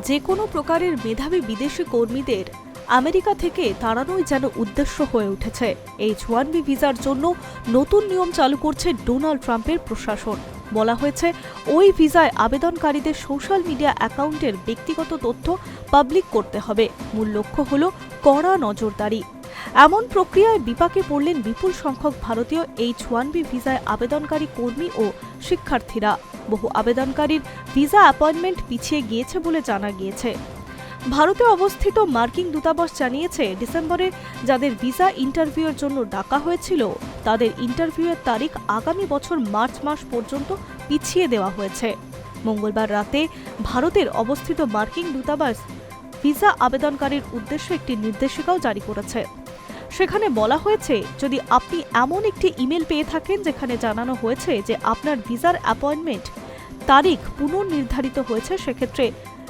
যে কোনো প্রকারের মেধাবী বিদেশি কর্মীদের আমেরিকা থেকে তাড়ানোই যেন উদ্দেশ্য হয়ে উঠেছে। H-1B ভিসার জন্য নতুন নিয়ম চালু করছে ডোনাল্ড ট্রাম্পের প্রশাসন। বলা হয়েছে, ওই ভিসায় আবেদনকারীদের সোশ্যাল মিডিয়া অ্যাকাউন্টের ব্যক্তিগত তথ্য পাবলিক করতে হবে। মূল লক্ষ্য হল কড়া নজরদারি। এমন প্রক্রিয়ায় বিপাকে পড়লেন বিপুল সংখ্যক ভারতীয় H-1B ভিসায় আবেদনকারী কর্মী ও শিক্ষার্থীরা। বহু আবেদনকারীর ভিসা অ্যাপয়েন্টমেন্ট পিছিয়ে গিয়েছে বলে জানা গিয়েছে। ভারতে অবস্থিত মার্কিন দূতাবাস জানিয়েছে, ডিসেম্বরে যাদের ভিসা ইন্টারভিউয়ের জন্য ডাকা হয়েছিল তাদের ইন্টারভিউয়ের তারিখ আগামী বছর মার্চ মাস পর্যন্ত পিছিয়ে দেওয়া হয়েছে। মঙ্গলবার রাতে ভারতের অবস্থিত মার্কিন দূতাবাস ভিসা আবেদনকারীর উদ্দেশ্যে একটি নির্দেশিকাও জারি করেছে। সেখানে বলা হয়েছে, যদি আপনি এমন একটি ইমেল পেয়ে থাকেন যেখানে জানানো হয়েছে যে আপনার ভিসার অ্যাপয়েন্টমেন্ট তারিখ পুনর্নির্ধারিত হয়েছে, সেক্ষেত্রে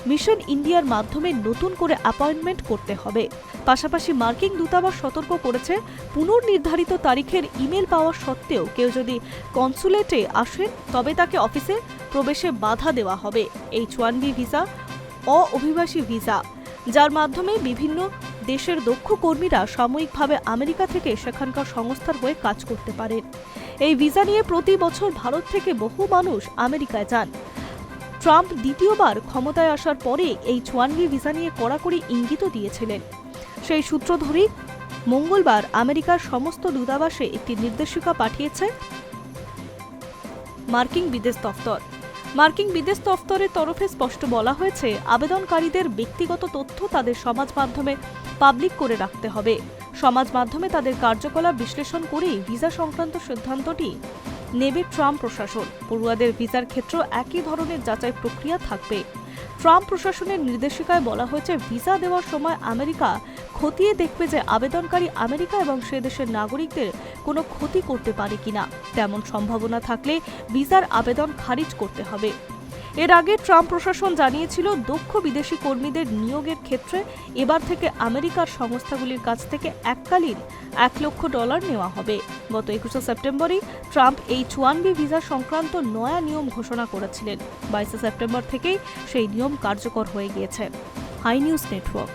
মিশন ইন্ডিয়ার মাধ্যমে নতুন করে অ্যাপয়েন্টমেন্ট করতে হবে। পাশাপাশি মার্কিন দূতাবাস সতর্ক করেছে, পুনর্নির্ধারিত তারিখের ইমেল পাওয়া সত্ত্বেও কেউ যদি কনসুলেটে আসেন তবে তাকে অফিসে প্রবেশে বাধা দেওয়া হবে। H-1B ভিসা অভিবাসী ভিসা, যার মাধ্যমে বিভিন্ন দেশের দক্ষ কর্মীরা সাময়িকভাবে আমেরিকা থেকে সেখানকার সংস্থার হয়ে কাজ করতে পারেন। এই ভিসা নিয়ে প্রতি বছর ভারত থেকে বহু মানুষ আমেরিকায় যান। ট্রাম্প দ্বিতীয়বার ক্ষমতায় আসার পরে H-1B ভিসা নিয়ে কড়াকড়ি ইঙ্গিতও দিয়েছিলেন। সেই সূত্র ধরেই মঙ্গলবার আমেরিকার সমস্ত দূতাবাসে একটি নির্দেশিকা পাঠিয়েছে মার্কিন বিদেশ দফতর। মার্কিন বিদেশ দফতরের তরফে স্পষ্ট বলা হয়েছে, আবেদনকারীদের ব্যক্তিগত তথ্য তাদের সমাজ মাধ্যমে পাবলিক করে রাখতে হবে। সমাজ মাধ্যমে তাদের কার্যকলাপ বিশ্লেষণ করেই ভিসা সংক্রান্ত সিদ্ধান্তটি নেবে ট্রাম্প প্রশাসন। পড়ুয়াদের ভিসার ক্ষেত্রেও একই ধরনের যাচাই প্রক্রিয়া থাকবে। ট্রাম্প প্রশাসনের নির্দেশিকায় বলা হয়েছে, ভিসা দেওয়ার সময় আমেরিকা খতিয়ে দেখবে যে আবেদনকারী আমেরিকা এবং সে দেশের নাগরিকদের কোনো ক্ষতি করতে পারে কিনা। তেমন সম্ভাবনা থাকলে ভিসার আবেদন খারিজ করতে হবে। এর আগে ট্রাম্প প্রশাসন জানিয়েছিল, দক্ষ বিদেশি কর্মীদের নিয়োগের ক্ষেত্রে এবার থেকে আমেরিকার সংস্থাগুলির কাছ থেকে এককালীন $1 লক্ষ নেওয়া হবে। গত 21শে সেপ্টেম্বরই ট্রাম্প H-1B ভিসা সংক্রান্ত নয়া নিয়ম ঘোষণা করেছিলেন। 22শে সেপ্টেম্বর থেকেই সেই নিয়ম কার্যকর হয়ে গিয়েছে। High News network.